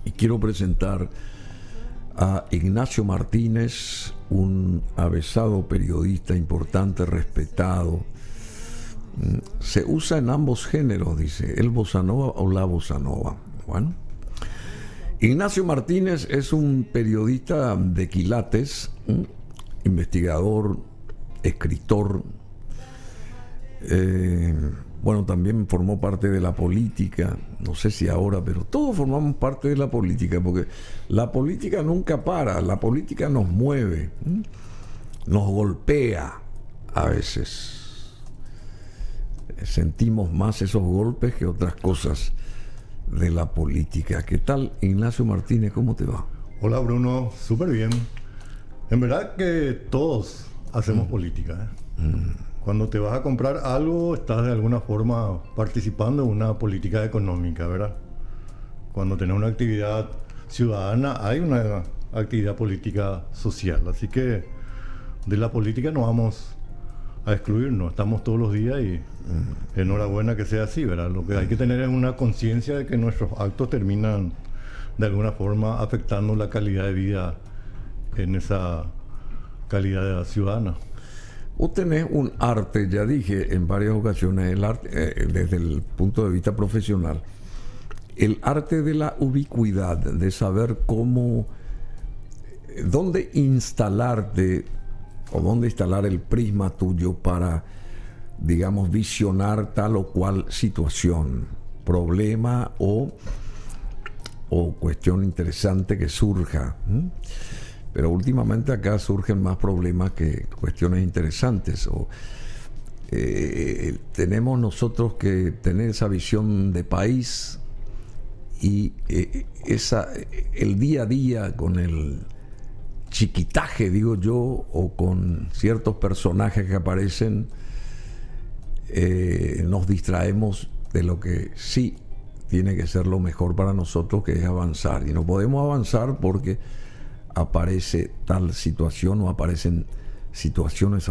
y quiero presentar a Ignacio Martínez, un avesado periodista importante, respetado. Se usa en ambos géneros, dice, el bossa nova o la bossa nova. Bueno, Ignacio Martínez es un periodista de quilates, investigador, escritor. Bueno, también formó parte de la política, no sé si ahora, pero todos formamos parte de la política, porque la política nunca para, la política nos mueve, nos golpea a veces. Sentimos más esos golpes que otras cosas de la política. ¿Qué tal, Ignacio Martínez? ¿Cómo te va? Hola, Bruno, súper bien. En verdad que todos hacemos política, ¿eh? Cuando te vas a comprar algo, estás de alguna forma participando en una política económica, ¿verdad? Cuando tenés una actividad ciudadana, hay una actividad política social. Así que de la política no vamos a excluirnos, estamos todos los días y enhorabuena que sea así, ¿verdad? Lo que hay que tener es una conciencia de que nuestros actos terminan de alguna forma afectando la calidad de vida en esa calidad ciudadana. Vos tenés un arte, ya dije en varias ocasiones, el arte, desde el punto de vista profesional, el arte de la ubicuidad, de saber cómo, dónde instalarte o dónde instalar el prisma tuyo para, digamos, visionar tal o cual situación, problema o cuestión interesante que surja. Pero últimamente acá surgen más problemas que cuestiones interesantes. Tenemos nosotros que tener esa visión de país y el día a día con el chiquitaje, digo yo, o con ciertos personajes que aparecen, nos distraemos de lo que sí tiene que ser lo mejor para nosotros, que es avanzar. Y no podemos avanzar porque aparece tal situación o aparecen situaciones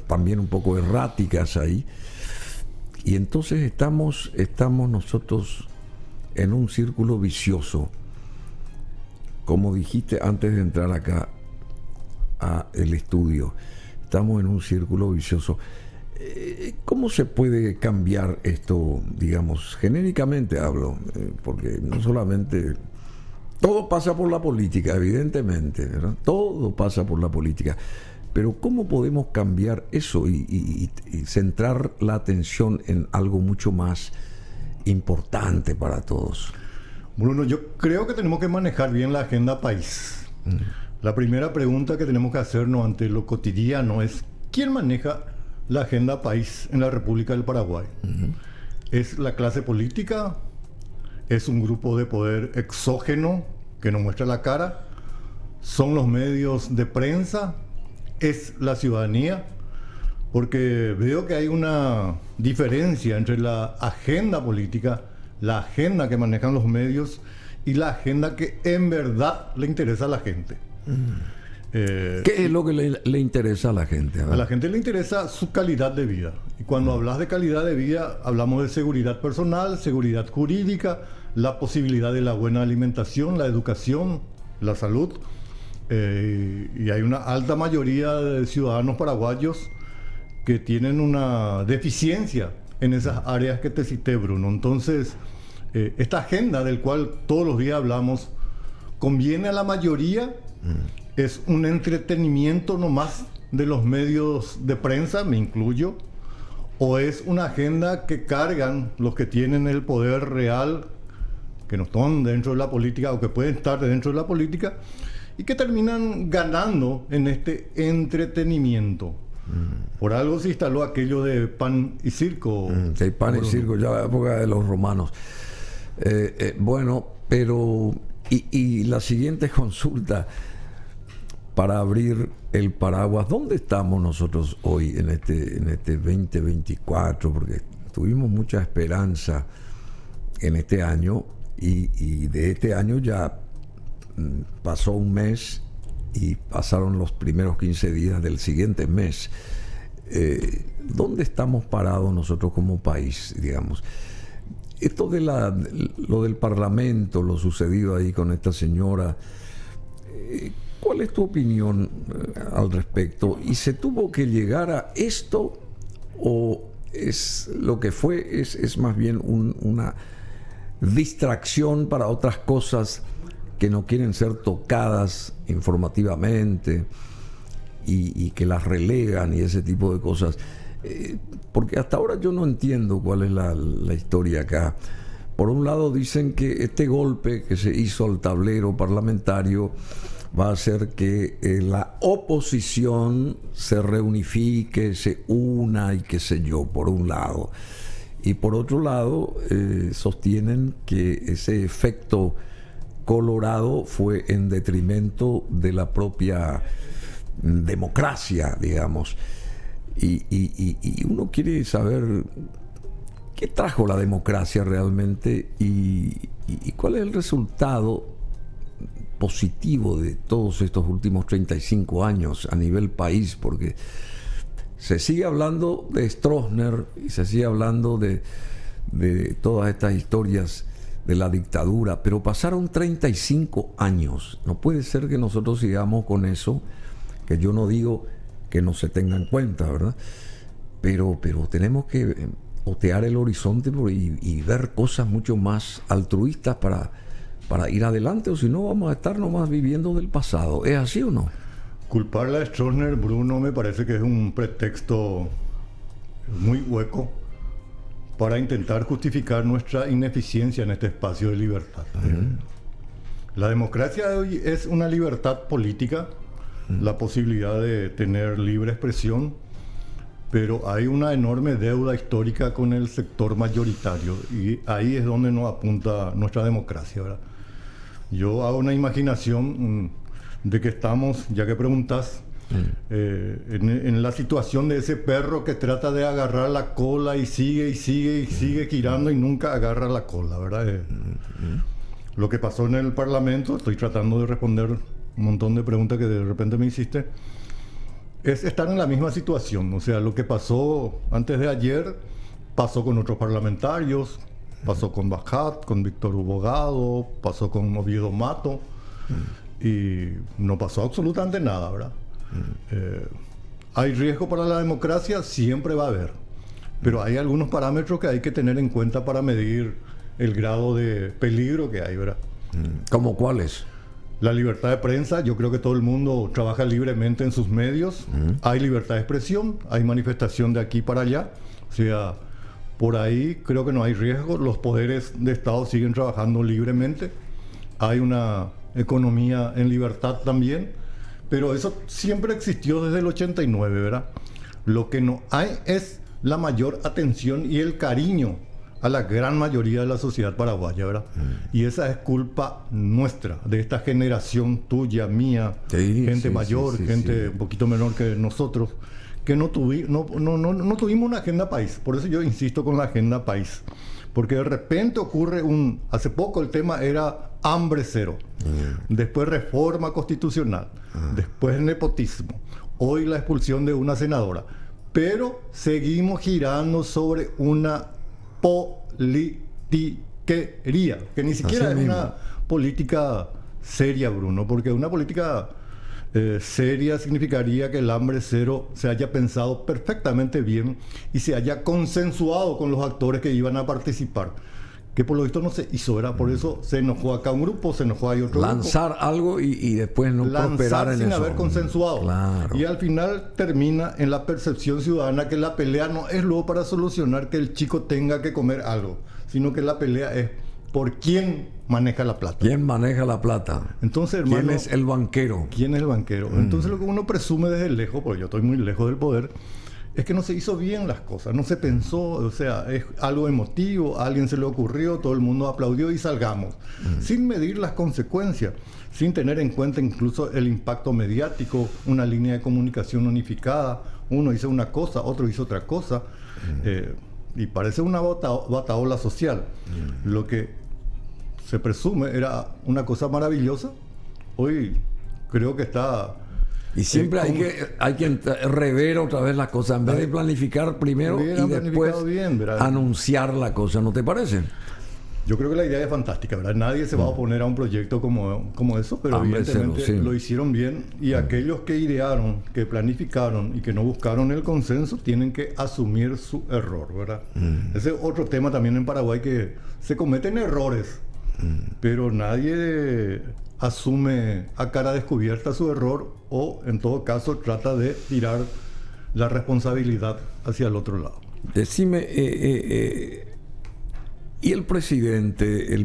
también un poco erráticas ahí, y entonces estamos nosotros en un círculo vicioso, como dijiste antes de entrar acá a el estudio. Estamos en un círculo vicioso. ¿Cómo se puede cambiar esto, digamos, genéricamente hablo? Porque no solamente todo pasa por la política, evidentemente, ¿verdad? Todo pasa por la política. Pero ¿cómo podemos cambiar eso y centrar la atención en algo mucho más importante para todos? Bruno, yo creo que tenemos que manejar bien la agenda país. La primera pregunta que tenemos que hacernos ante lo cotidiano es: ¿quién maneja la agenda país en la República del Paraguay? ¿Es la clase política? ¿Es un grupo de poder exógeno que nos muestra la cara? ¿Son los medios de prensa? ¿Es la ciudadanía? Porque veo que hay una diferencia entre la agenda política, la agenda que manejan los medios y la agenda que en verdad le interesa a la gente. ¿Qué es lo que le interesa a la gente? A la gente le interesa su calidad de vida. Y cuando hablas de calidad de vida, hablamos de seguridad personal, seguridad jurídica, la posibilidad de la buena alimentación, la educación, la salud. Y hay una alta mayoría de ciudadanos paraguayos que tienen una deficiencia en esas áreas que te cité, Bruno. Entonces, esta agenda del cual todos los días hablamos, conviene a la mayoría. Es un entretenimiento nomás de los medios de prensa, me incluyo, o es una agenda que cargan los que tienen el poder real, que no están dentro de la política o que pueden estar dentro de la política, y que terminan ganando en este entretenimiento. Por algo se instaló aquello de pan y circo. Sí, pan y circo, ya la época de los romanos. Bueno, pero y la siguiente consulta para abrir el paraguas: ¿dónde estamos nosotros hoy en este 2024? Porque tuvimos mucha esperanza en este año y de este año ya pasó un mes y pasaron los primeros 15 días del siguiente mes. ¿Dónde estamos parados nosotros como país, digamos? esto de lo del Parlamento, lo sucedido ahí con esta señora, ¿cuál es tu opinión al respecto? ¿Y se tuvo que llegar a esto o es lo que fue, es más bien una distracción para otras cosas que no quieren ser tocadas informativamente y que las relegan y ese tipo de cosas? Porque hasta ahora yo no entiendo cuál es la historia acá. Por un lado dicen que este golpe que se hizo al tablero parlamentario va a hacer que la oposición se reunifique, se una y qué sé yo, por un lado. Y por otro lado, sostienen que ese efecto colorado fue en detrimento de la propia democracia, digamos. Y uno quiere saber qué trajo la democracia realmente y cuál es el resultado positivo de todos estos últimos 35 años a nivel país, porque se sigue hablando de Stroessner y se sigue hablando de todas estas historias de la dictadura, pero pasaron 35 años. No puede ser que nosotros sigamos con eso, que yo no digo que no se tenga en cuenta, ¿verdad? Pero tenemos que otear el horizonte y ver cosas mucho más altruistas para ir adelante, o si no vamos a estar nomás viviendo del pasado. ¿Es así o no? Culparle a Stroessner, Bruno, me parece que es un pretexto muy hueco para intentar justificar nuestra ineficiencia en este espacio de libertad. La democracia de hoy es una libertad política, la posibilidad de tener libre expresión, pero hay una enorme deuda histórica con el sector mayoritario y ahí es donde nos apunta nuestra democracia, ¿verdad? Yo hago una imaginación de que estamos, ya que preguntas, en la situación de ese perro que trata de agarrar la cola y sigue girando y nunca agarra la cola, ¿verdad? Lo que pasó en el Parlamento, estoy tratando de responder un montón de preguntas que de repente me hiciste, es estar en la misma situación. O sea, lo que pasó antes de ayer pasó con otros parlamentarios, pasó con Bajat, con Víctor Hugo Gado, pasó con Oviedo Mato, y no pasó absolutamente nada, ¿verdad? ¿Hay riesgo para la democracia? Siempre va a haber, pero hay algunos parámetros que hay que tener en cuenta para medir el grado de peligro que hay, ¿verdad? ¿Cómo cuáles? La libertad de prensa, yo creo que todo el mundo trabaja libremente en sus medios. Hay libertad de expresión, hay manifestación de aquí para allá. O sea, por ahí creo que no hay riesgo. Los poderes de Estado siguen trabajando libremente. Hay una economía en libertad también. Pero eso siempre existió desde el 89, ¿verdad? Lo que no hay es la mayor atención y el cariño a la gran mayoría de la sociedad paraguaya, ¿verdad? Y esa es culpa nuestra, de esta generación tuya, mía, gente mayor, gente un poquito menor que nosotros, que no tuvimos una agenda país. Por eso yo insisto con la agenda país. Porque de repente ocurre hace poco el tema era hambre cero, después reforma constitucional, después nepotismo, hoy la expulsión de una senadora. Pero seguimos girando sobre una politiquería, que ni siquiera es una política seria, Bruno, porque una política seria significaría que el hambre cero se haya pensado perfectamente bien y se haya consensuado con los actores que iban a participar, que por lo visto no se hizo, ¿verdad? Por eso se enojó acá un grupo, se enojó ahí otro lanzar grupo. Algo y después no prosperar en sin eso. Haber consensuado. Claro. Y al final termina en la percepción ciudadana que la pelea no es luego para solucionar que el chico tenga que comer algo, sino que la pelea es por quién maneja la plata. ¿Quién maneja la plata? Entonces, hermano, ¿quién es el banquero? ¿Quién es el banquero? Entonces lo que uno presume desde lejos, porque yo estoy muy lejos del poder, es que no se hizo bien las cosas, no se pensó, o sea, es algo emotivo, a alguien se le ocurrió, todo el mundo aplaudió y salgamos, sin medir las consecuencias, sin tener en cuenta incluso el impacto mediático, una línea de comunicación unificada, uno hizo una cosa, otro hizo otra cosa, y parece una batahola social. Lo que se presume era una cosa maravillosa, hoy creo que está... Y siempre hay que rever otra vez las cosas, en vez de planificar primero y después anunciar la cosa, ¿no te parece? Yo creo que la idea es fantástica, ¿verdad? Nadie se va a oponer a un proyecto como eso, pero evidentemente sí. lo hicieron bien y aquellos que idearon, que planificaron y que no buscaron el consenso tienen que asumir su error, ¿verdad? Ese es otro tema también en Paraguay, que se cometen errores, pero nadie asume a cara descubierta su error o en todo caso trata de tirar la responsabilidad hacia el otro lado. Decime, y el presidente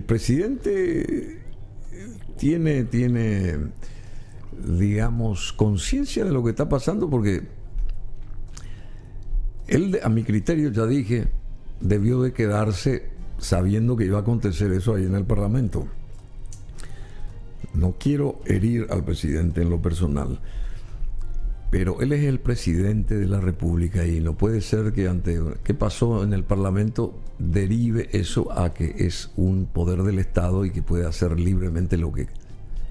tiene, digamos, conciencia de lo que está pasando, porque él, a mi criterio, ya dije, debió de quedarse sabiendo que iba a acontecer eso ahí en el Parlamento. No quiero herir al presidente en lo personal, pero él es el presidente de la República y no puede ser que ante qué pasó en el Parlamento derive eso a que es un poder del Estado y que puede hacer libremente lo que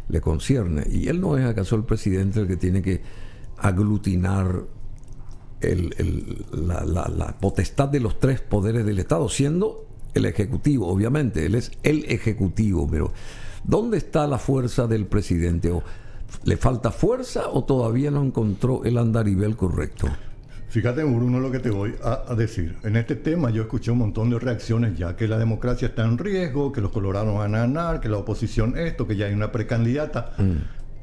le concierne. Y él no es acaso el presidente el que tiene que aglutinar la potestad de los tres poderes del Estado, siendo el Ejecutivo, obviamente. Él es el Ejecutivo, pero ¿dónde está la fuerza del presidente? ¿O le falta fuerza o todavía no encontró el andarivel correcto? Fíjate, Bruno, lo que te voy a decir. En este tema yo escuché un montón de reacciones ya, que la democracia está en riesgo, que los colorados van a ganar, que la oposición esto, que ya hay una precandidata.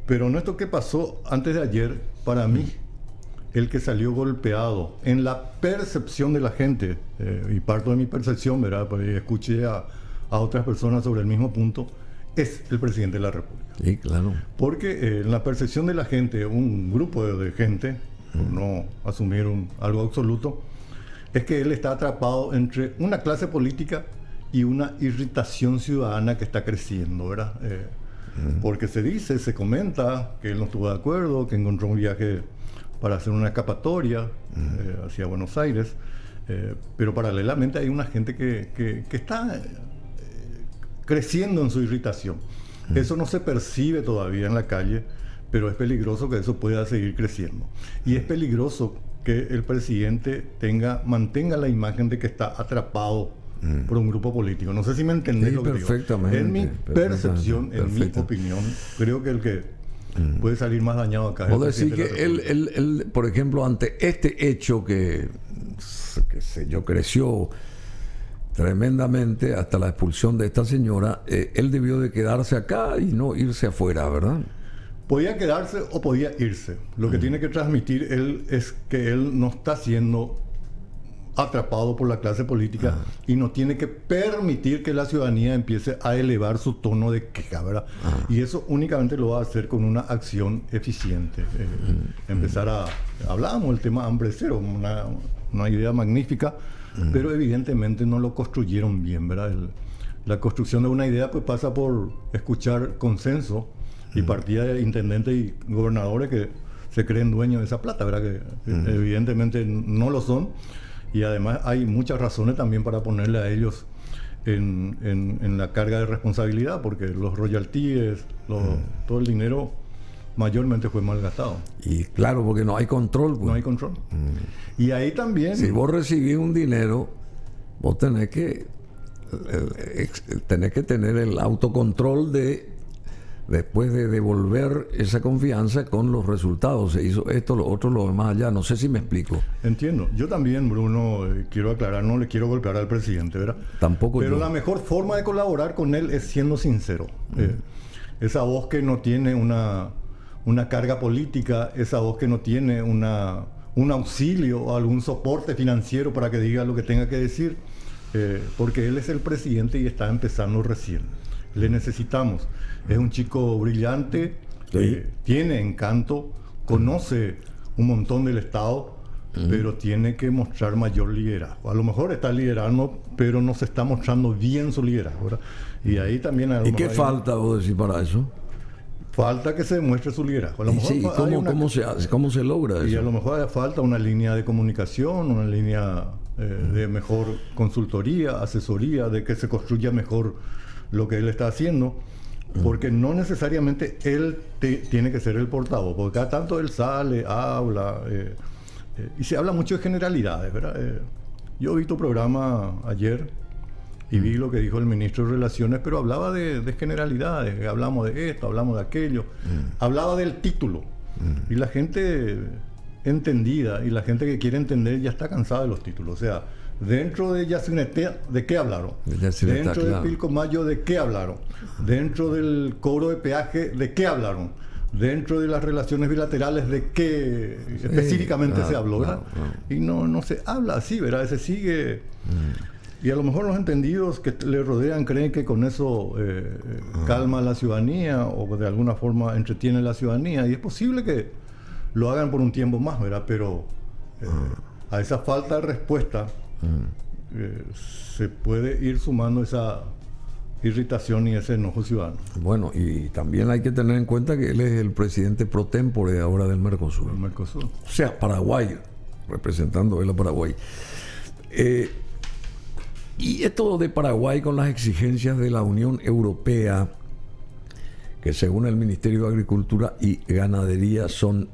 Pero no esto que pasó antes de ayer, para mí, el que salió golpeado en la percepción de la gente, y parto de mi percepción, ¿verdad? Pues escuché a otras personas sobre el mismo punto, es el presidente de la República. Sí, claro. Porque en la percepción de la gente, un grupo de gente, por no asumir algo absoluto, es que él está atrapado entre una clase política y una irritación ciudadana que está creciendo, ¿verdad? Porque se comenta que él no estuvo de acuerdo, que encontró un viaje para hacer una escapatoria hacia Buenos Aires, pero paralelamente hay una gente que está creciendo en su irritación. Eso no se percibe todavía en la calle, pero es peligroso que eso pueda seguir creciendo. Y es peligroso que el presidente mantenga la imagen de que está atrapado por un grupo político. No sé si me entendés, sí, lo que perfectamente, digo. En mi percepción, en mi opinión, creo que el que puede salir más dañado acá es el presidente decir que él, por ejemplo, ante este hecho que creció tremendamente hasta la expulsión de esta señora, él debió de quedarse acá y no irse afuera, ¿verdad? Podía quedarse o podía irse. Lo que tiene que transmitir él es que él no está siendo atrapado por la clase política y no tiene que permitir que la ciudadanía empiece a elevar su tono de queja, ¿verdad? Y eso únicamente lo va a hacer con una acción eficiente. Hablábamos del tema hambre cero, una idea magnífica, pero evidentemente no lo construyeron bien, ¿verdad? La construcción de una idea pues pasa por escuchar consenso y partida de intendentes y gobernadores que se creen dueños de esa plata, ¿verdad? Que evidentemente no lo son, y además hay muchas razones también para ponerle a ellos en la carga de responsabilidad, porque los royalties, todo el dinero mayormente fue malgastado. Y claro, porque no hay control. Pues. No hay control. Y ahí también... Si vos recibís un dinero, vos tenés que tener el autocontrol después de devolver esa confianza con los resultados. Se hizo esto, lo otro, lo demás allá. No sé si me explico. Entiendo. Yo también, Bruno, quiero aclarar, no le quiero golpear al presidente, ¿verdad? Tampoco. Pero la mejor forma de colaborar con él es siendo sincero. Esa voz que no tiene una carga política, esa voz que no tiene un auxilio o algún soporte financiero para que diga lo que tenga que decir, porque él es el presidente y está empezando recién. Le necesitamos. Es un chico brillante, tiene encanto, conoce un montón del Estado, pero tiene que mostrar mayor liderazgo. A lo mejor está liderando, pero no se está mostrando bien su liderazgo, ¿verdad? Y ahí también... ¿Y qué falta, vos decís, para eso? Falta que se demuestre su liderazgo. A lo mejor sí, ¿cómo se logra eso? Y a lo mejor hace falta una línea de comunicación, una línea de mejor consultoría, asesoría, de que se construya mejor lo que él está haciendo, porque no necesariamente él tiene que ser el portavoz, porque cada tanto él sale, habla, y se habla mucho de generalidades, ¿verdad? Yo vi tu programa ayer y vi lo que dijo el ministro de Relaciones, pero hablaba de generalidades, hablamos de esto, hablamos de aquello, hablaba del título, y la gente entendida y la gente que quiere entender ya está cansada de los títulos. O sea, dentro de Yacyretá, ¿de qué hablaron? Dentro de Pilcomayo, ¿de qué hablaron? Dentro del cobro de peaje, ¿de qué hablaron? Dentro de las relaciones bilaterales, ¿de qué específicamente se habló? ¿Verdad? Y no se habla así, ¿verdad? Se sigue... Y a lo mejor los entendidos que le rodean creen que con eso calma a la ciudadanía o de alguna forma entretiene a la ciudadanía. Y es posible que lo hagan por un tiempo más, ¿verdad? Pero a esa falta de respuesta se puede ir sumando esa irritación y ese enojo ciudadano. Bueno, y también hay que tener en cuenta que él es el presidente pro tempore ahora del Mercosur. El Mercosur. O sea, Paraguay, representando él a Paraguay. Y esto de Paraguay con las exigencias de la Unión Europea, que según el Ministerio de Agricultura y Ganadería son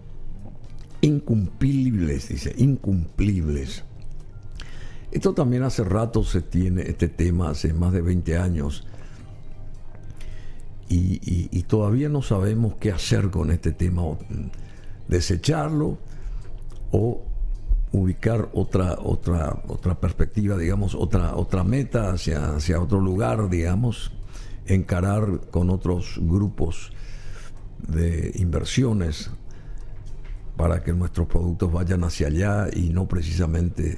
incumplibles, dice, incumplibles. Esto también hace rato se tiene este tema, hace más de 20 años, y todavía no sabemos qué hacer con este tema, o desecharlo o ubicar otra perspectiva, digamos, otra meta hacia otro lugar, digamos, encarar con otros grupos de inversiones para que nuestros productos vayan hacia allá y no precisamente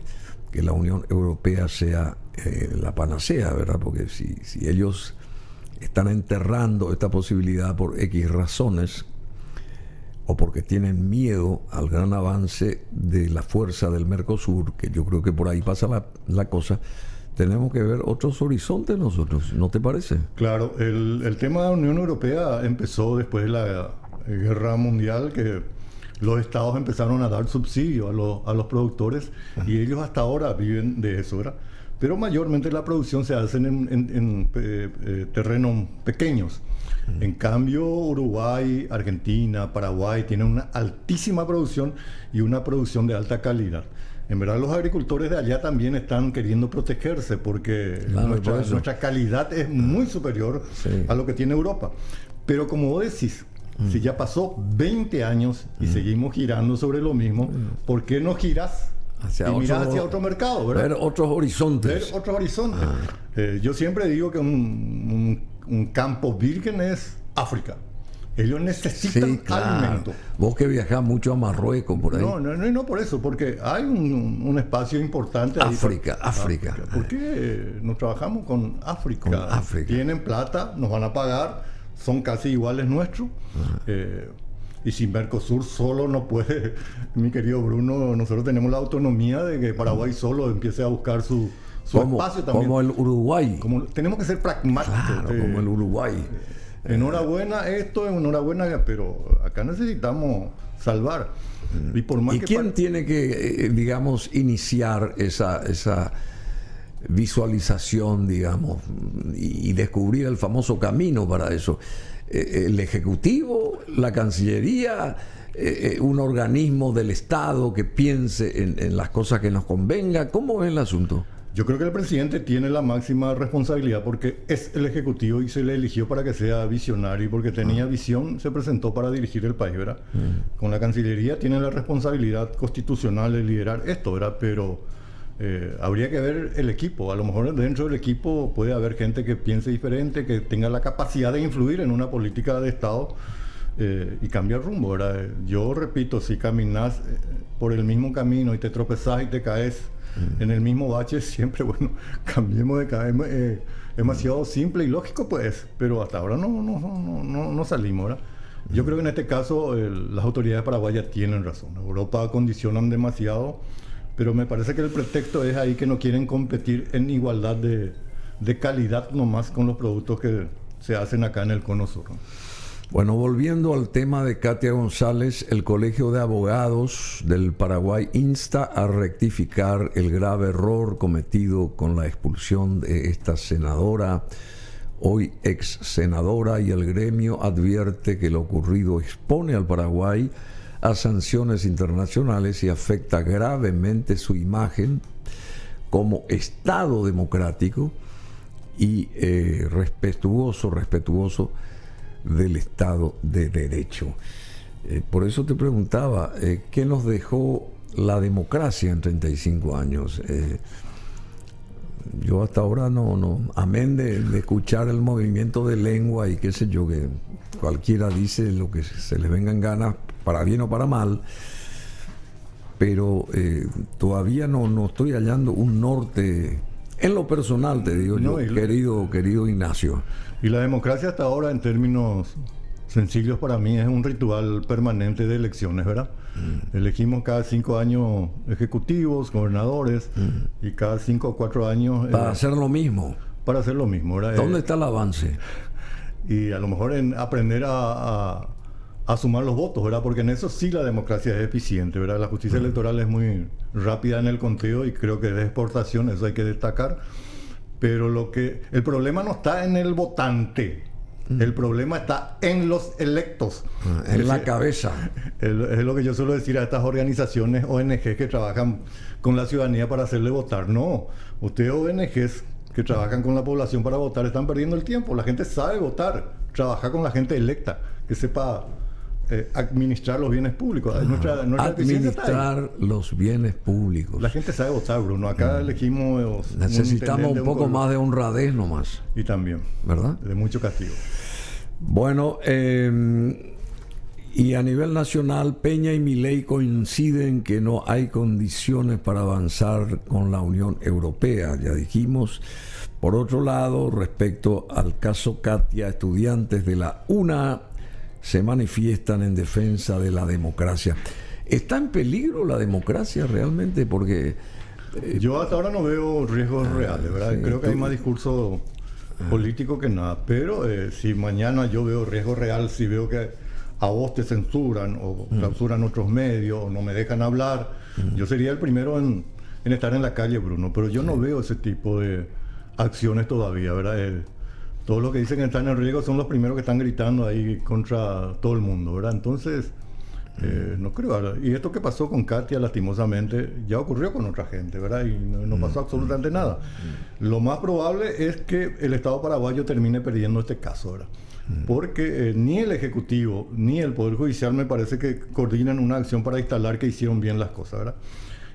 que la Unión Europea sea la panacea, ¿verdad? Porque si ellos están enterrando esta posibilidad por X razones, o porque tienen miedo al gran avance de la fuerza del Mercosur, que yo creo que por ahí pasa la cosa, tenemos que ver otros horizontes nosotros, ¿no te parece? Claro, el tema de la Unión Europea empezó después de la Guerra Mundial, que los estados empezaron a dar subsidio a los productores, y ellos hasta ahora viven de eso, ¿verdad? Pero mayormente la producción se hace en terrenos pequeños. En cambio, Uruguay, Argentina, Paraguay tienen una altísima producción y una producción de alta calidad. En verdad, los agricultores de allá también están queriendo protegerse porque nuestra calidad es muy superior a lo que tiene Europa. Pero como vos decís, si ya pasó 20 años y seguimos girando sobre lo mismo, ¿por qué no giras y miras hacia otro mercado? ¿Verdad? Ver otros horizontes. Yo siempre digo que un campo virgen es África. Ellos necesitan alimento. Vos que viajás mucho a Marruecos por ahí. No por eso, porque hay un espacio importante ahí. África. ¿Por qué no trabajamos con África? Tienen plata, nos van a pagar, son casi iguales nuestros. Y sin Mercosur solo no puede, mi querido Bruno, nosotros tenemos la autonomía de que Paraguay solo empiece a buscar su espacio también. Como el Uruguay. Tenemos que ser pragmáticos. Claro, como el Uruguay. Enhorabuena enhorabuena, pero acá necesitamos salvar. Y por más quién tiene que, digamos, iniciar esa visualización, digamos, y descubrir el famoso camino para eso? ¿El Ejecutivo, la Cancillería, un organismo del Estado que piense en las cosas que nos convenga? ¿Cómo es el asunto? Yo creo que el presidente tiene la máxima responsabilidad porque es el Ejecutivo y se le eligió para que sea visionario, y porque tenía visión, se presentó para dirigir el país, ¿verdad? Con la Cancillería tiene la responsabilidad constitucional de liderar esto, ¿verdad? Pero habría que ver el equipo. A lo mejor dentro del equipo puede haber gente que piense diferente, que tenga la capacidad de influir en una política de Estado y cambiar rumbo, ¿verdad? Yo repito, si caminas por el mismo camino y te tropezás y te caes en el mismo bache, siempre, cambiemos de camino. Demasiado simple y lógico, pues, pero hasta ahora no salimos, ¿verdad? Yo creo que en este caso las autoridades paraguayas tienen razón. Europa condicionan demasiado, pero me parece que el pretexto es ahí que no quieren competir en igualdad de calidad nomás con los productos que se hacen acá en el Cono Sur, ¿no? Bueno, volviendo al tema de Katia González, el Colegio de Abogados del Paraguay insta a rectificar el grave error cometido con la expulsión de esta senadora, hoy ex senadora, y el gremio advierte que lo ocurrido expone al Paraguay a sanciones internacionales y afecta gravemente su imagen como Estado democrático y respetuoso del Estado de Derecho. Por eso te preguntaba, ¿qué nos dejó la democracia en 35 años? Yo hasta ahora amén de escuchar el movimiento de lengua y qué sé yo, que cualquiera dice lo que se les venga en ganas, para bien o para mal, pero todavía no estoy hallando un norte, en lo personal te digo yo, querido Ignacio. Y la democracia hasta ahora, en términos sencillos para mí, es un ritual permanente de elecciones, ¿verdad? Elegimos cada 5 años ejecutivos, gobernadores, y cada 5 o 4 años... Para hacer lo mismo. Para hacer lo mismo, ¿verdad? ¿Dónde está el avance? Y a lo mejor en aprender a sumar los votos, ¿verdad? Porque en eso sí la democracia es eficiente, ¿verdad? La justicia electoral es muy rápida en el conteo y creo que es de exportación, eso hay que destacar. Pero el problema no está en el votante. El problema está en los electos. En la cabeza. Es lo que yo suelo decir a estas organizaciones ONG que trabajan con la ciudadanía para hacerle votar. No, ustedes ONGs que trabajan con la población para votar están perdiendo el tiempo. La gente sabe votar. Trabaja con la gente electa, que sepa administrar los bienes públicos. Administrar los bienes públicos. La gente sabe votar, Bruno. Acá elegimos... Necesitamos un poco más de honradez nomás. Y también. ¿Verdad? De mucho castigo. Bueno, y a nivel nacional, Peña y Milei coinciden que no hay condiciones para avanzar con la Unión Europea, ya dijimos. Por otro lado, respecto al caso Katia, estudiantes de la UNA se manifiestan en defensa de la democracia. ¿Está en peligro la democracia realmente? Porque... yo hasta ahora no veo riesgos reales, ¿verdad? Sí, creo que hay más discurso político que nada. Pero si mañana yo veo riesgo real, si veo que a vos te censuran o clausuran otros medios o no me dejan hablar, yo sería el primero en estar en la calle, Bruno. Pero yo no veo ese tipo de acciones todavía, ¿verdad? Todos los que dicen que están en riesgo son los primeros que están gritando ahí contra todo el mundo, ¿verdad? Entonces, no creo, ¿verdad? Y esto que pasó con Katia, lastimosamente, ya ocurrió con otra gente, ¿verdad? Y no pasó absolutamente nada. Lo más probable es que el Estado paraguayo termine perdiendo este caso, ¿verdad? Porque ni el Ejecutivo ni el Poder Judicial me parece que coordinan una acción para instalar que hicieron bien las cosas, ¿verdad?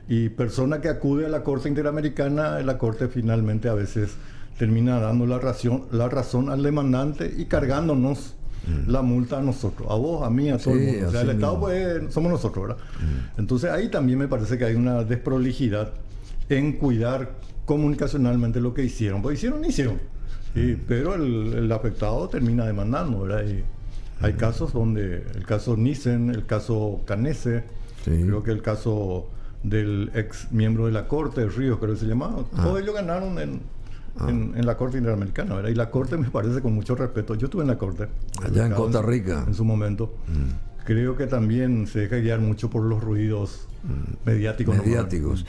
Y persona que acude a la Corte Interamericana, la Corte finalmente a veces termina dando la razón al demandante y cargándonos la multa a nosotros, a vos, a mí, a todo el mundo. O sea, el Estado pues, somos nosotros, ¿verdad? Entonces ahí también me parece que hay una desprolijidad en cuidar comunicacionalmente lo que hicieron. Pues hicieron. Sí, pero el afectado termina demandando, ¿verdad? Y hay casos donde, el caso Nissen, el caso Canese, creo que el caso del ex miembro de la Corte, Ríos, creo que se llamaba, todos ellos ganaron en la Corte Interamericana, ¿verdad? Y la Corte me parece, con mucho respeto, yo estuve en la Corte allá en Costa Rica en su momento, creo que también se deja guiar mucho por los ruidos mediáticos.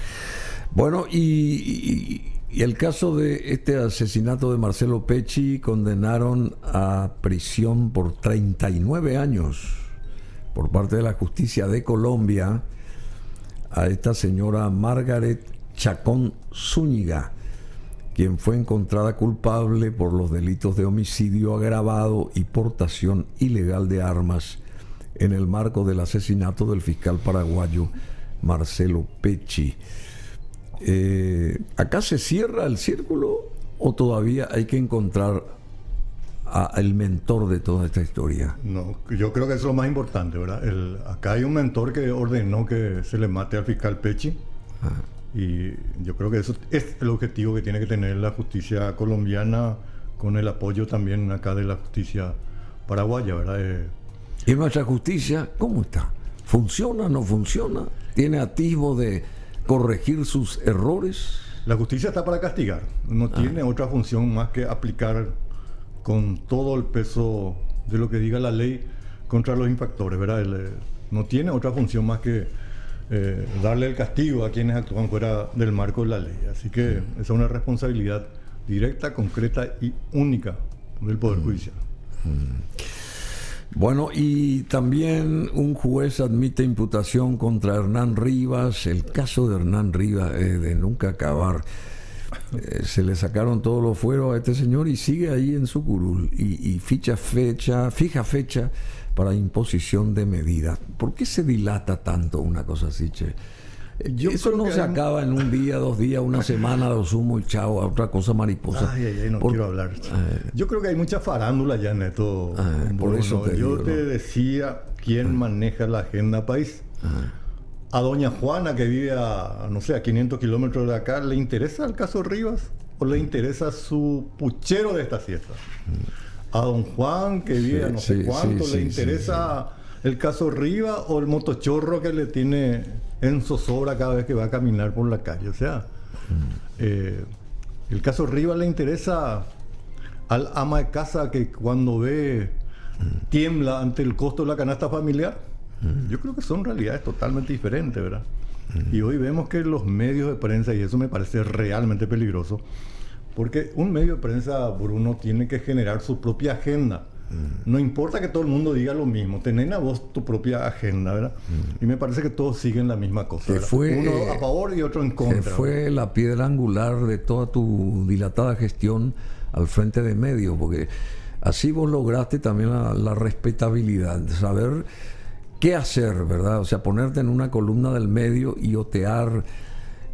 Bueno, y el caso de este asesinato de Marcelo Pecci, condenaron a prisión por 39 años por parte de la justicia de Colombia a esta señora Margaret Chacón Zúñiga, quien fue encontrada culpable por los delitos de homicidio agravado y portación ilegal de armas en el marco del asesinato del fiscal paraguayo Marcelo Pecci. ¿Acá se cierra el círculo o todavía hay que encontrar al mentor de toda esta historia? No, yo creo que eso es lo más importante, ¿verdad? Acá hay un mentor que ordenó que se le mate al fiscal Pecci. Y yo creo que eso es el objetivo que tiene que tener la justicia colombiana, con el apoyo también acá de la justicia paraguaya, ¿verdad? ¿Y nuestra justicia cómo está? ¿Funciona, no funciona? ¿Tiene atisbo de corregir sus errores? La justicia está para castigar, no tiene otra función más que aplicar con todo el peso de lo que diga la ley contra los infractores, ¿verdad? No tiene otra función más que darle el castigo a quienes actúan fuera del marco de la ley. Así que esa es una responsabilidad directa, concreta y única del Poder Judicial. Bueno, y también un juez admite imputación contra Hernán Rivas. El caso de Hernán Rivas es de nunca acabar. se le sacaron todos los fueros a este señor y sigue ahí en su curul y fija fecha para imposición de medidas. ¿Por qué se dilata tanto una cosa así, che? Eso no se acaba en un día, 2 días, una semana, lo sumo y chao, a otra cosa mariposa. No quiero hablar. Yo creo que hay mucha farándula ya en esto. Por eso yo te decía quién maneja la agenda país. A doña Juana, que vive a 500 kilómetros de acá, ¿le interesa el caso Rivas o le interesa su puchero de esta siesta? A don Juan, que vive a no sé cuánto, ¿le interesa el caso Rivas o el motochorro que le tiene en zozobra cada vez que va a caminar por la calle? O sea, el caso Rivas le interesa al ama de casa que cuando ve tiembla ante el costo de la canasta familiar. Yo creo que son realidades totalmente diferentes, ¿verdad? Y hoy vemos que los medios de prensa, y eso me parece realmente peligroso, porque un medio de prensa, Bruno, tiene que generar su propia agenda. No importa que todo el mundo diga lo mismo, tenés a vos tu propia agenda, ¿verdad? Y me parece que todos siguen la misma cosa, uno a favor y otro en contra. Que fue ¿verdad? La piedra angular de toda tu dilatada gestión al frente de medios, porque así vos lograste también la respetabilidad, de saber qué hacer, ¿verdad? O sea, ponerte en una columna del medio y otear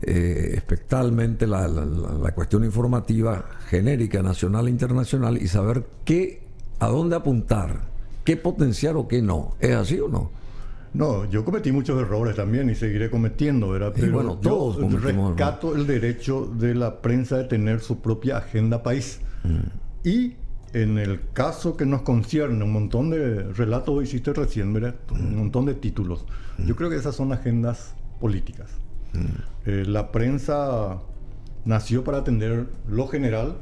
espectralmente la cuestión informativa genérica, nacional e internacional, y saber a dónde apuntar, qué potenciar o qué no. ¿Es así o no? No, yo cometí muchos errores también y seguiré cometiendo, ¿verdad? Pero bueno, todos yo rescato el derecho de la prensa de tener su propia agenda país. Y en el caso que nos concierne, un montón de relatos hiciste recién, ¿verdad? Un montón de títulos. Yo creo que esas son agendas políticas. La prensa nació para atender lo general,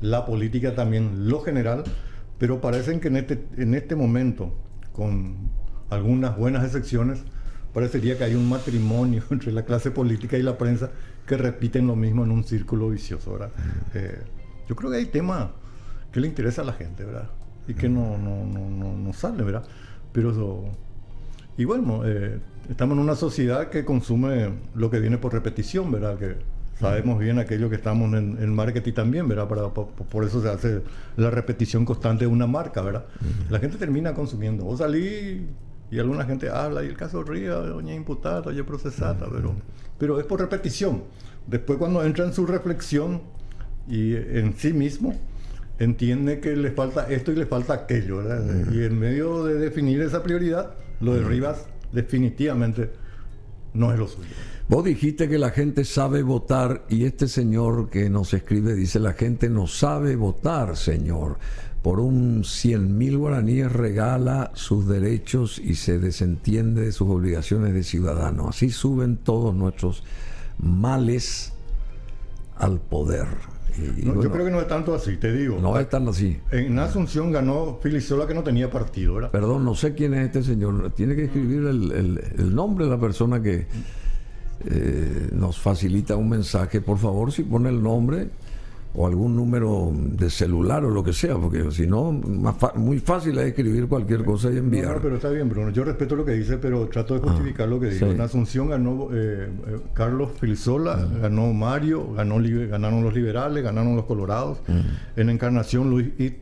la política también lo general, pero parecen que en este momento, con algunas buenas excepciones, parecería que hay un matrimonio entre la clase política y la prensa que repiten lo mismo en un círculo vicioso, ¿verdad? Yo creo que hay temas que le interesa a la gente, ¿verdad? Y que no sale, ¿verdad? Pero y bueno, estamos en una sociedad que consume lo que viene por repetición, ¿verdad? Que sabemos bien aquello que estamos en marketing también, ¿verdad? Por eso se hace la repetición constante de una marca, ¿verdad? La gente termina consumiendo. Vos salís y alguna gente habla, y el caso Rivas, doña imputada, doña procesada, pero es por repetición. Después, cuando entra en su reflexión y en sí mismo, entiende que le falta esto y le falta aquello, ¿verdad? Y en medio de definir esa prioridad, lo de Rivas definitivamente no es lo suyo. Vos dijiste que la gente sabe votar, y este señor que nos escribe dice: la gente no sabe votar, señor. Por un 100.000 guaraníes regala sus derechos y se desentiende de sus obligaciones de ciudadano. Así suben todos nuestros males al poder. Yo creo que no es tanto así, te digo. No es tan así. En Asunción ganó Filisola, que no tenía partido, ¿verdad? Perdón, no sé quién es este señor. Tiene que escribir el nombre de la persona que nos facilita un mensaje. Por favor, si pone el nombre o algún número de celular o lo que sea, porque si no, muy fácil es escribir cualquier cosa y enviar. No, pero está bien, Bruno. Yo respeto lo que dice, pero trato de justificar lo que digo. En Asunción ganó Carlos Filisola, ganó Mario, ganaron los liberales, ganaron los colorados. En Encarnación, Luis It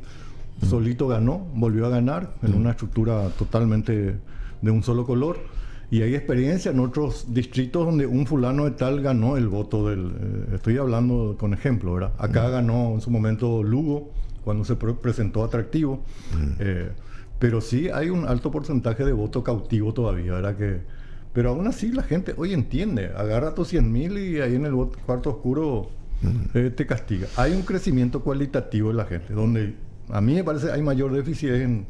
solito ganó, volvió a ganar en una estructura totalmente de un solo color. Y hay experiencia en otros distritos donde un fulano de tal ganó el voto del... estoy hablando con ejemplo, ¿verdad? Acá ganó en su momento Lugo, cuando se presentó atractivo. Pero sí hay un alto porcentaje de voto cautivo todavía, ¿verdad? Pero aún así la gente hoy entiende. Agarra tus 100.000 y ahí en el cuarto oscuro te castiga. Hay un crecimiento cualitativo en la gente, donde a mí me parece hay mayor déficit en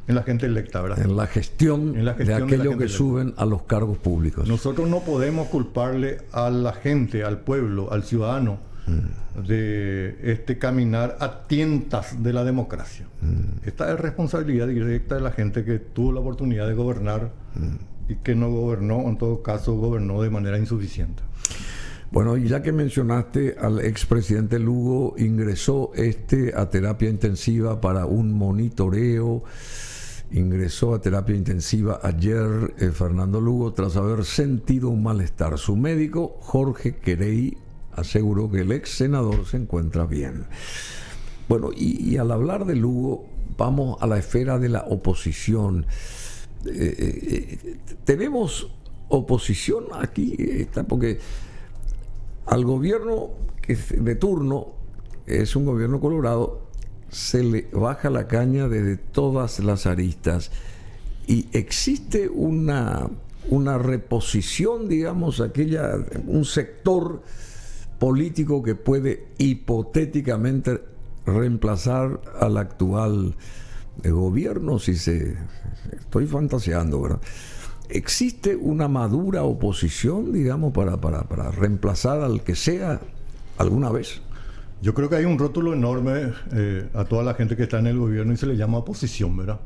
la gente electa, ¿verdad? En la gestión de aquello que suben a los cargos públicos. Nosotros no podemos culparle a la gente, al pueblo, al ciudadano, de este caminar a tientas de la democracia. Esta es responsabilidad directa de la gente que tuvo la oportunidad de gobernar y que no gobernó, en todo caso gobernó de manera insuficiente. Bueno, y ya que mencionaste al expresidente Lugo, ingresó a terapia intensiva para un monitoreo. Ingresó a terapia intensiva ayer Fernando Lugo tras haber sentido un malestar. Su médico, Jorge Querey, aseguró que el ex senador se encuentra bien. Bueno, y al hablar de Lugo, vamos a la esfera de la oposición. Tenemos oposición aquí, porque al gobierno que de turno, es un gobierno colorado, se le baja la caña desde todas las aristas y existe una reposición, digamos, un sector político que puede hipotéticamente reemplazar al actual gobierno, estoy fantaseando, ¿verdad? ¿Existe una madura oposición, digamos, para reemplazar al que sea alguna vez? Yo creo que hay un rótulo enorme a toda la gente que está en el gobierno y se le llama oposición, ¿verdad?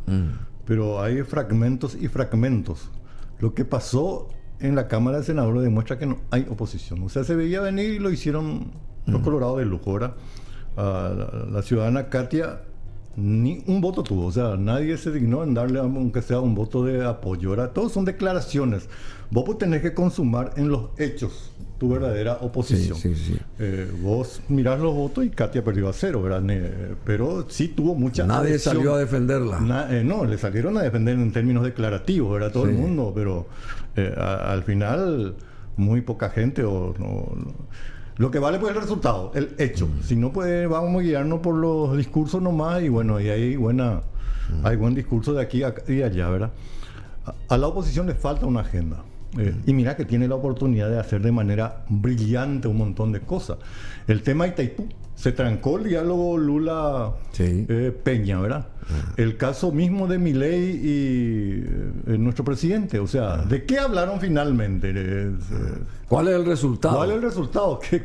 Pero hay fragmentos y fragmentos. Lo que pasó en la Cámara de Senadores demuestra que no hay oposición. O sea, se veía venir y lo hicieron los colorados de lujo, ¿verdad? La ciudadana Katia ni un voto tuvo, o sea, nadie se dignó en darle, aunque sea un voto de apoyo, ¿verdad? Todos son declaraciones. Vos tenés que consumar en los hechos tu verdadera oposición. Sí. Vos mirás los votos y Katia perdió a 0, ¿verdad? Pero sí tuvo mucha Nadie adhesión. salió a defenderla. No, le salieron a defender en términos declarativos, ¿verdad? Todo el mundo, pero al final muy poca gente Lo que vale pues el resultado, el hecho. Si no, pues vamos a guiarnos por los discursos nomás y bueno, y hay buen discurso de aquí y allá, ¿verdad? A la oposición le falta una agenda. Y mira que tiene la oportunidad de hacer de manera brillante un montón de cosas. El tema Itaipú, se trancó el diálogo Lula-Peña, ¿verdad? El caso mismo de Milei y nuestro presidente, o sea, ¿de qué hablaron finalmente? ¿Cuál es el resultado? ¿Cuál es el resultado? ¿Qué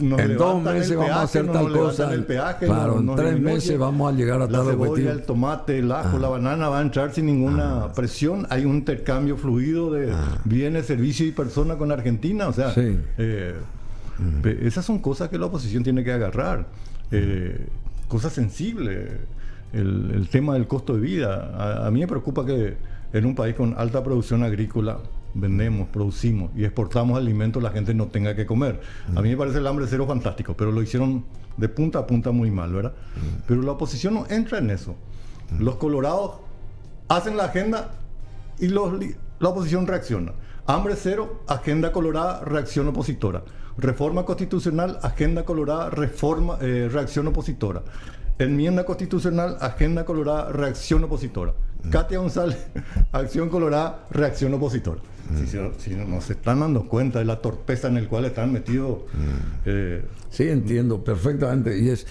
en 2 meses vamos a hacer tal cosa. El peaje, claro, en 3 meses vamos a llegar a tal objetivo. La cebolla, el tomate, el ajo, la banana va a entrar sin ninguna presión. Hay un intercambio fluido de bienes, servicios y personas con Argentina. O sea, esas son cosas que la oposición tiene que agarrar. Cosas sensibles. El tema del costo de vida. A mí me preocupa que en un país con alta producción agrícola vendemos, producimos y exportamos alimentos, la gente no tenga que comer. A mí me parece el hambre cero fantástico, pero lo hicieron de punta a punta muy mal, ¿verdad? Pero la oposición no entra en eso. Los colorados hacen la agenda y la oposición reacciona. Hambre cero, agenda colorada, reacción opositora. Reforma constitucional, agenda colorada, reacción opositora. Enmienda constitucional, agenda colorada, reacción opositora. Katia González, acción colorada, reacción opositora. Si no se están dando cuenta de la torpeza en la cual están metidos. Sí, entiendo perfectamente. Y es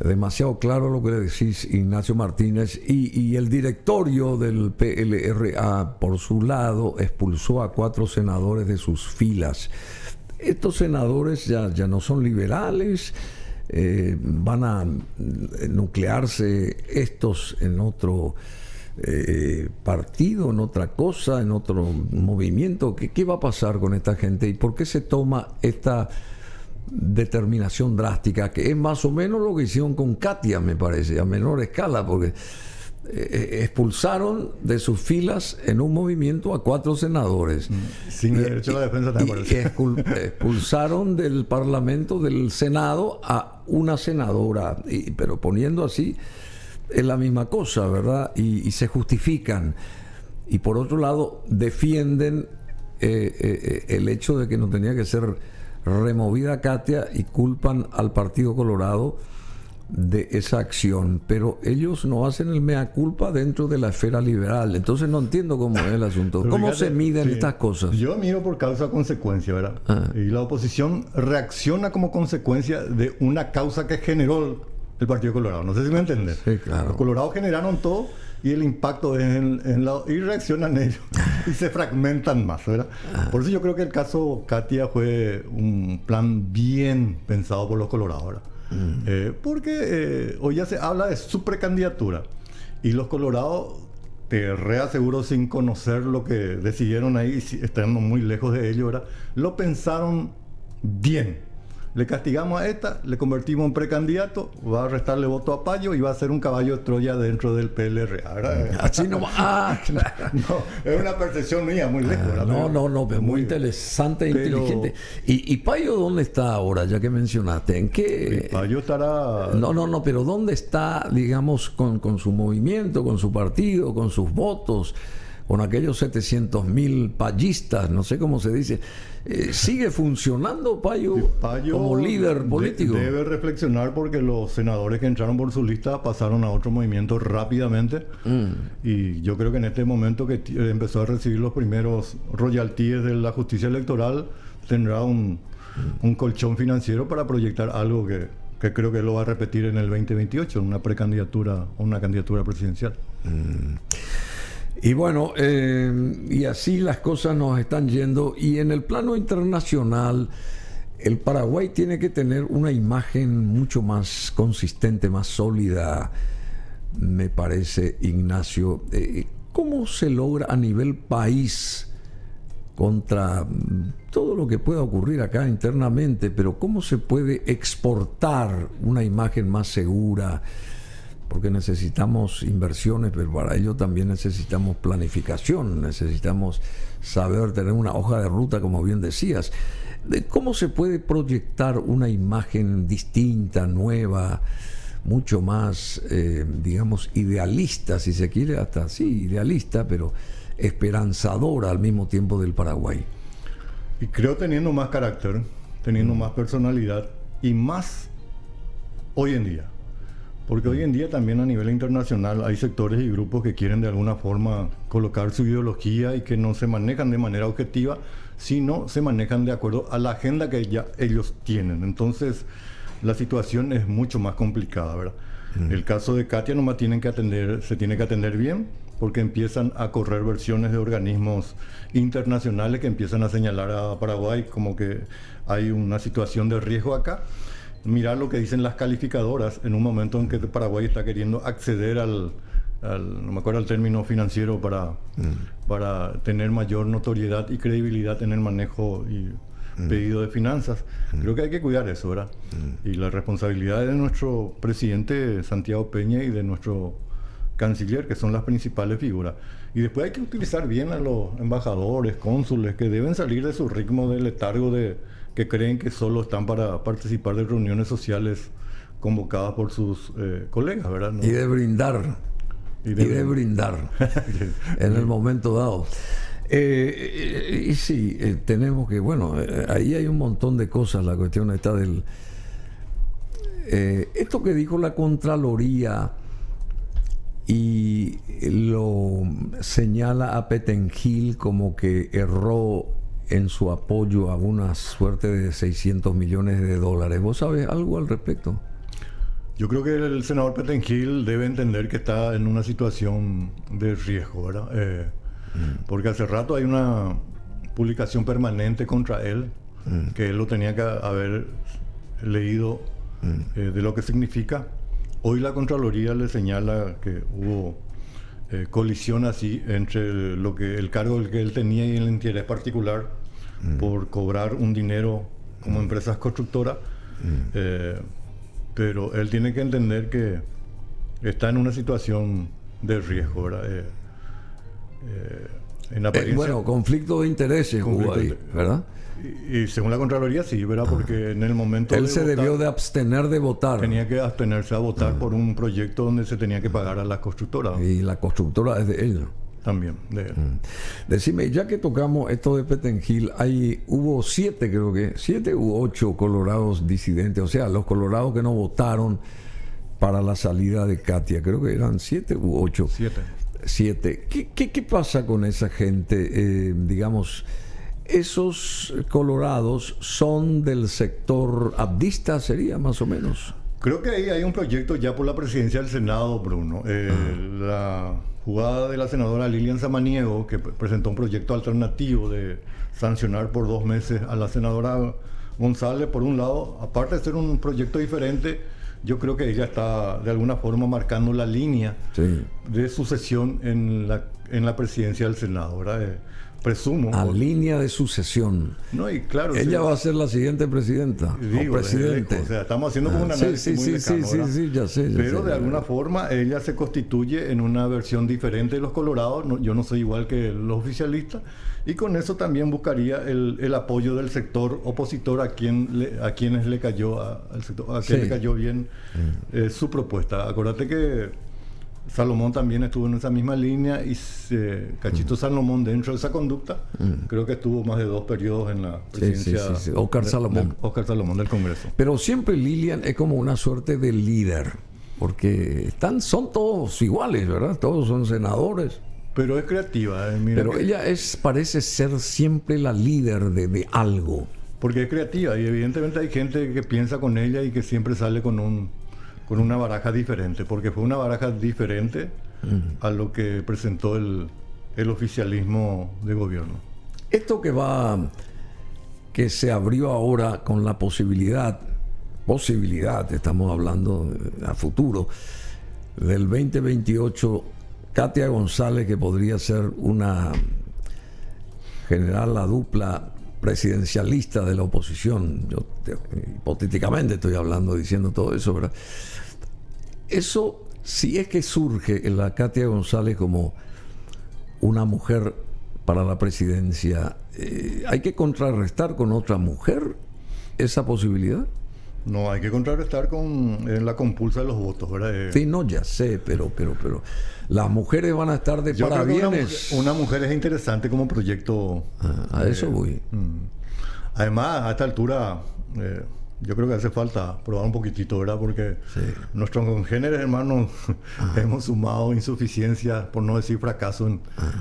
demasiado claro lo que le decís, Ignacio Martínez. Y el directorio del PLRA, por su lado, expulsó a 4 senadores de sus filas. Estos senadores ya no son liberales. Van a nuclearse estos en otro partido, en otra cosa, en otro movimiento. ¿Qué va a pasar con esta gente y por qué se toma esta determinación drástica, que es más o menos lo que hicieron con Katia, me parece, a menor escala, porque expulsaron de sus filas en un movimiento a 4 senadores. Sin derecho a la defensa también. Expulsaron del Parlamento, del Senado, a una senadora, pero poniendo así es la misma cosa, ¿verdad? Y se justifican. Y por otro lado, defienden el hecho de que no tenía que ser removida Katia y culpan al Partido Colorado de esa acción, pero ellos no hacen el mea culpa dentro de la esfera liberal. Entonces no entiendo cómo es el asunto. Pero ¿cómo se miden estas cosas? Yo miro por causa-consecuencia, ¿verdad? Y la oposición reacciona como consecuencia de una causa que generó el Partido Colorado. No sé si me entiendes. Sí, claro. Los colorados generaron todo y el impacto es y reaccionan ellos y se fragmentan más, ¿verdad? Por eso yo creo que el caso Katia fue un plan bien pensado por los colorados, ¿verdad? Porque hoy ya se habla de su precandidatura y los colorados, te reaseguro sin conocer lo que decidieron ahí, estando muy lejos de ello, ¿verdad? Lo pensaron bien. le castigamos a esta, le convertimos en precandidato, va a restarle voto a Payo y va a ser un caballo de Troya dentro del PLRA. Así nomás. Claro. No, es una percepción mía muy lejos. No, pero muy interesante e inteligente. ¿Y Payo dónde está ahora, ya que mencionaste? ¿En qué? Payo estará... No, pero ¿dónde está, digamos, con su movimiento, con su partido, con sus votos, con aquellos 700.000 payistas, no sé cómo se dice? ¿Sigue funcionando Payo como líder político? Debe reflexionar porque los senadores que entraron por su lista pasaron a otro movimiento rápidamente. Y yo creo que en este momento que empezó a recibir los primeros royalties de la justicia electoral, tendrá un colchón financiero para proyectar algo que creo que lo va a repetir en el 2028, una precandidatura o una candidatura presidencial. Y bueno, y así las cosas nos están yendo. Y en el plano internacional, el Paraguay tiene que tener una imagen mucho más consistente, más sólida, me parece, Ignacio. ¿Cómo se logra a nivel país contra todo lo que pueda ocurrir acá internamente, pero cómo se puede exportar una imagen más segura? Porque necesitamos inversiones, pero para ello también necesitamos planificación, necesitamos saber tener una hoja de ruta, como bien decías. ¿Cómo se puede proyectar una imagen distinta, nueva, mucho más, digamos, idealista, si se quiere, hasta sí, idealista, pero esperanzadora al mismo tiempo del Paraguay? Y creo teniendo más carácter, teniendo más personalidad y más hoy en día. Porque hoy en día también a nivel internacional hay sectores y grupos que quieren de alguna forma colocar su ideología y que no se manejan de manera objetiva, sino se manejan de acuerdo a la agenda que ya ellos tienen. Entonces la situación es mucho más complicada, ¿verdad? El caso de Katia nomás se tiene que atender bien, porque empiezan a correr versiones de organismos internacionales que empiezan a señalar a Paraguay como que hay una situación de riesgo acá. Mirar lo que dicen las calificadoras en un momento en que Paraguay está queriendo acceder no me acuerdo el término financiero, para tener mayor notoriedad y credibilidad en el manejo y pedido de finanzas. Creo que hay que cuidar eso, ¿verdad? Y la responsabilidad de nuestro presidente Santiago Peña y de nuestro canciller, que son las principales figuras. Y después hay que utilizar bien a los embajadores, cónsules, que deben salir de su ritmo de letargo que creen que solo están para participar de reuniones sociales convocadas por sus colegas, ¿verdad? ¿No? Y de brindar. En el momento dado. Y sí, tenemos que, bueno, ahí hay un montón de cosas. La cuestión está del... esto que dijo la Contraloría y lo señala a Pettengill como que erró en su apoyo a una suerte de 600 millones de dólares. ¿Vos sabés algo al respecto? Yo creo que el senador Pettengill debe entender que está en una situación de riesgo, ¿verdad? Porque hace rato hay una publicación permanente contra él, que él lo tenía que haber leído de lo que significa. Hoy la Contraloría le señala que hubo colisión así entre el cargo que él tenía y el interés particular por cobrar un dinero como empresas constructoras, pero él tiene que entender que está en una situación de riesgo, ¿verdad? En apariencia, bueno, conflicto de intereses hubo ahí, ¿verdad? Y según la Contraloría sí, ¿verdad? Porque en el momento él se debió de abstener de votar. Tenía que abstenerse a votar por un proyecto donde se tenía que pagar a la constructora. Y la constructora es de él. También, de él. Decime, ya que tocamos esto de Pettengill, hubo 7 u 8 colorados disidentes, o sea, los colorados que no votaron para la salida de Katia, creo que eran 7 u 8. 7. ¿Qué pasa con esa gente? Digamos, esos colorados son del sector abdista, sería más o menos. Creo que ahí hay un proyecto ya por la presidencia del Senado, Bruno. La jugada de la senadora Lilian Samaniego, que presentó un proyecto alternativo de sancionar por 2 meses a la senadora González, por un lado, aparte de ser un proyecto diferente, yo creo que ella está de alguna forma marcando la línea de sucesión en la presidencia del Senado, ¿verdad? presumo. A línea de sucesión. No, y claro, Ella va a ser la siguiente presidenta digo, o presidente. O sea, estamos haciendo como un análisis muy lejano, ¿verdad? Sí, ya sé. Pero de alguna forma ella se constituye en una versión diferente de los colorados. Yo no soy igual que los oficialistas. Y con eso también buscaría el apoyo del sector opositor a quienes le cayó le cayó bien su propuesta. Acuérdate que Salomón también estuvo en esa misma línea y Cachito Salomón, dentro de esa conducta, creo que estuvo más de 2 periodos en la presidencia. Sí. Óscar Salomón. Óscar Salomón del Congreso. Pero siempre Lilian es como una suerte de líder, porque son todos iguales, ¿verdad? Todos son senadores. Pero es creativa. Pero ella parece ser siempre la líder de algo. Porque es creativa y evidentemente hay gente que piensa con ella y que siempre sale con una baraja diferente, porque fue una baraja diferente a lo que presentó el oficialismo de gobierno. Esto que se abrió ahora con la posibilidad, estamos hablando a futuro, del 2028, Katia González, que podría ser generar la dupla presidencialista de la oposición. Yo hipotéticamente estoy hablando, diciendo todo eso, ¿verdad? Eso, si es que surge en la Katia González como una mujer para la presidencia, ¿hay que contrarrestar con otra mujer esa posibilidad? No, hay que contrarrestar con la compulsa de los votos, ¿verdad? Sí, no, ya sé, pero las mujeres van a estar de parabienes. Una mujer es interesante como proyecto. A eso voy. Además, a esta altura, yo creo que hace falta probar un poquitito, ¿verdad? Porque nuestros congéneres hermanos hemos sumado insuficiencias, por no decir fracaso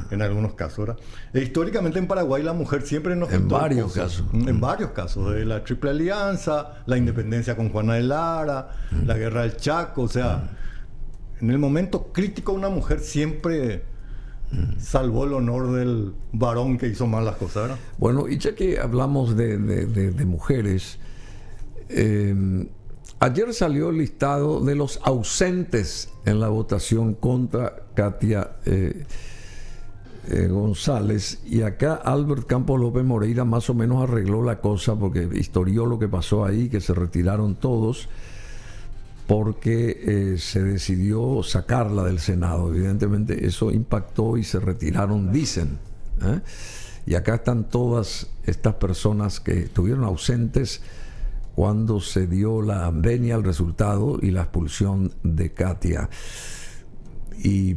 en algunos casos, ¿verdad? Históricamente en Paraguay la mujer siempre nos... En varios casos. En varios casos. La Triple Alianza, la independencia con Juana de Lara, la guerra del Chaco, o sea... En el momento crítico una mujer siempre salvó el honor del varón que hizo mal las cosas, ¿verdad? Bueno, y ya que hablamos de mujeres, ayer salió el listado de los ausentes en la votación contra Katia González, y acá Albert Campos López Moreira más o menos arregló la cosa porque historió lo que pasó ahí, que se retiraron todos porque se decidió sacarla del Senado. Evidentemente eso impactó y se retiraron, dicen. Y acá están todas estas personas que estuvieron ausentes cuando se dio la venia al resultado y la expulsión de Katia.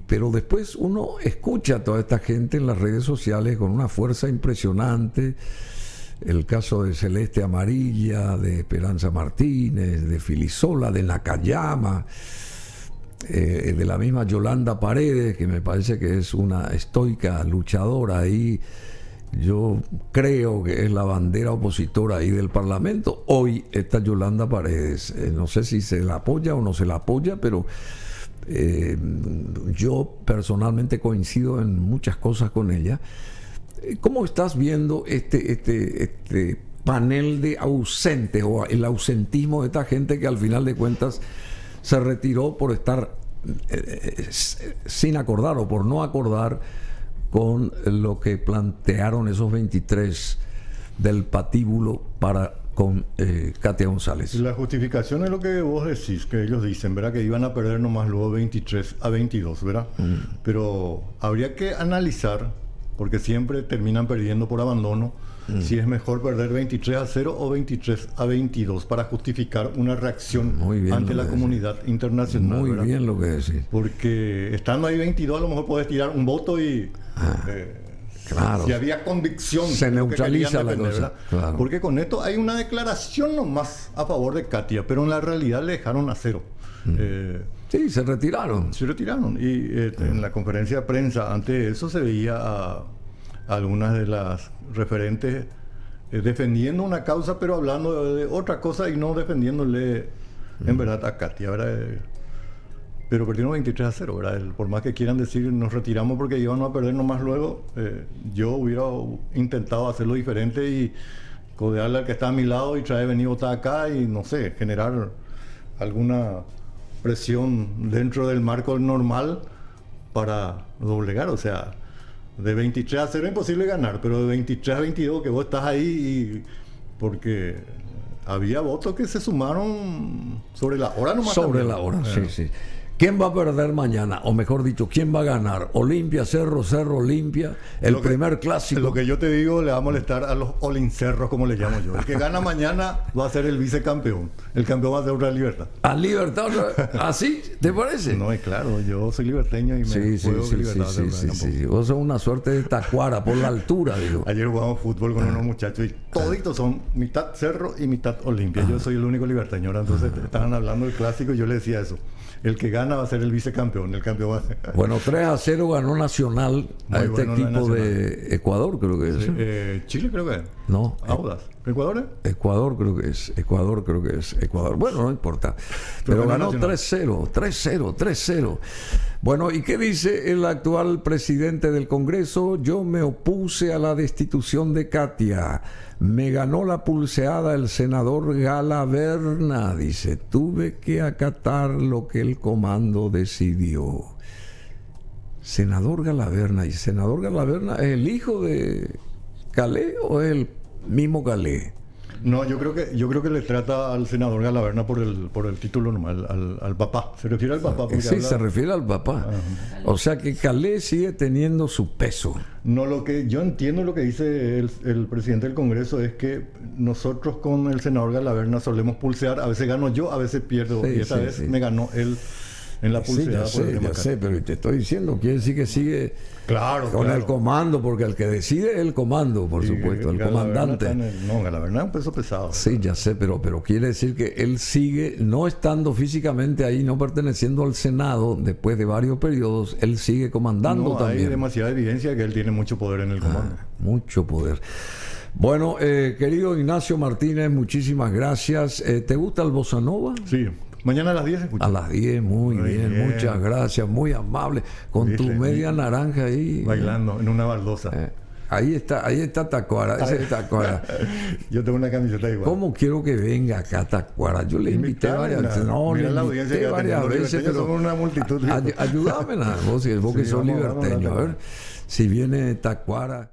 Pero después uno escucha a toda esta gente en las redes sociales con una fuerza impresionante. El caso de Celeste Amarilla, de Esperanza Martínez, de Filisola, de Nakayama, de la misma Yolanda Paredes, que me parece que es una estoica luchadora ahí. Yo creo que es la bandera opositora ahí del Parlamento. Hoy está Yolanda Paredes. No sé si se la apoya o no se la apoya, pero yo personalmente coincido en muchas cosas con ella. ¿Cómo estás viendo este panel de ausentes o el ausentismo de esta gente que al final de cuentas se retiró por estar sin acordar o por no acordar con lo que plantearon esos 23 del patíbulo con Katia González? La justificación es lo que vos decís, que ellos dicen, ¿verdad? Que iban a perder nomás luego 23-22, ¿verdad? Pero habría que analizar, porque siempre terminan perdiendo por abandono, si es mejor perder 23-0 o 23-22 para justificar una reacción ante la comunidad internacional. Muy ¿verdad? bien lo que decís. Porque estando ahí 22 a lo mejor puedes tirar un voto y claro, si había convicción se neutraliza la cosa. Claro. Porque con esto hay una declaración nomás a favor de Katia, pero en la realidad le dejaron a cero. Sí, se retiraron. Se retiraron. Y en la conferencia de prensa, antes de eso, se veía a algunas de las referentes defendiendo una causa, pero hablando de otra cosa y no defendiéndole en verdad a Katia, ¿verdad? Pero perdieron 23-0, ¿verdad? Por más que quieran decir nos retiramos porque íbamos a perder nomás luego, yo hubiera intentado hacerlo diferente y codearle al que está a mi lado y traer venir votar acá y no sé, generar alguna presión dentro del marco normal para doblegar. O sea, De 23-0 es imposible ganar, pero de 23-22 que vos estás ahí, porque había votos que se sumaron sobre la hora nomás. Sobre la hora, sí, sí. ¿Quién va a perder mañana? O mejor dicho, ¿quién va a ganar? Olimpia, Cerro, Olimpia, el primer clásico. Lo que yo te digo le va a molestar a los olincerros, como le llamo yo. El que gana mañana va a ser el vicecampeón. El campeón va a ser otra Libertad. ¿A Libertad? ¿Así? ¿Te parece? No, es claro, yo soy liberteño y me juego Libertad. Sí. Vos sos una suerte de tacuara por la altura, digo. Ayer jugamos fútbol con unos muchachos y toditos son mitad Cerro y mitad Olimpia. Yo soy el único libertaño. Entonces estaban hablando del clásico y yo le decía eso. El que gana va a ser el vicecampeón, el campeón va a ser... Bueno, 3-0 ganó Nacional a este equipo de Ecuador, creo que es. Chile creo que es. No. Audas. ¿Ecuador? Ecuador creo que es. Ecuador. Bueno, no importa. Pero ganó 3-0. Bueno, ¿y qué dice el actual presidente del Congreso? Yo me opuse a la destitución de Katia. Me ganó la pulseada el senador Galaverna, dice, tuve que acatar lo que el comando decidió. Senador Galaverna, ¿y senador Galaverna es el hijo de Calé o es el mismo Calé? No, yo creo que le trata al senador Galaverna por el título normal, al papá. Se refiere al papá. Sí, se refiere al papá. O sea que Calé sigue teniendo su peso. No, lo que yo entiendo, lo que dice el presidente del Congreso es que nosotros con el senador Galaverna solemos pulsear. A veces gano yo, a veces pierdo. Y esta vez me ganó él en la pulseada. Sí, ya sé, pero te estoy diciendo, quiere decir que sigue con el comando, porque el que decide es el comando, por supuesto, el comandante. Galaverna es un peso pesado. Sí, ya sé, pero quiere decir que él sigue, no estando físicamente ahí, no perteneciendo al Senado, después de varios periodos, él sigue comandando también. Hay demasiada evidencia que él tiene mucho poder en el comando. Mucho poder. Bueno, querido Ignacio Martínez, muchísimas gracias. ¿Te gusta el Bossa Nova? Sí. Mañana a las 10 escucha. A las 10, muy bien, muchas gracias, muy amable. Con tu media naranja ahí. Bailando en una baldosa. Ahí está Tacuara, ese es Tacuara. Yo tengo una camiseta igual. ¿Cómo quiero que venga acá Tacuara? Yo le invité varias veces. No, le invité varias veces, pero somos una multitud. Ayúdame, vos que sos liberteño. A ver si viene Tacuara.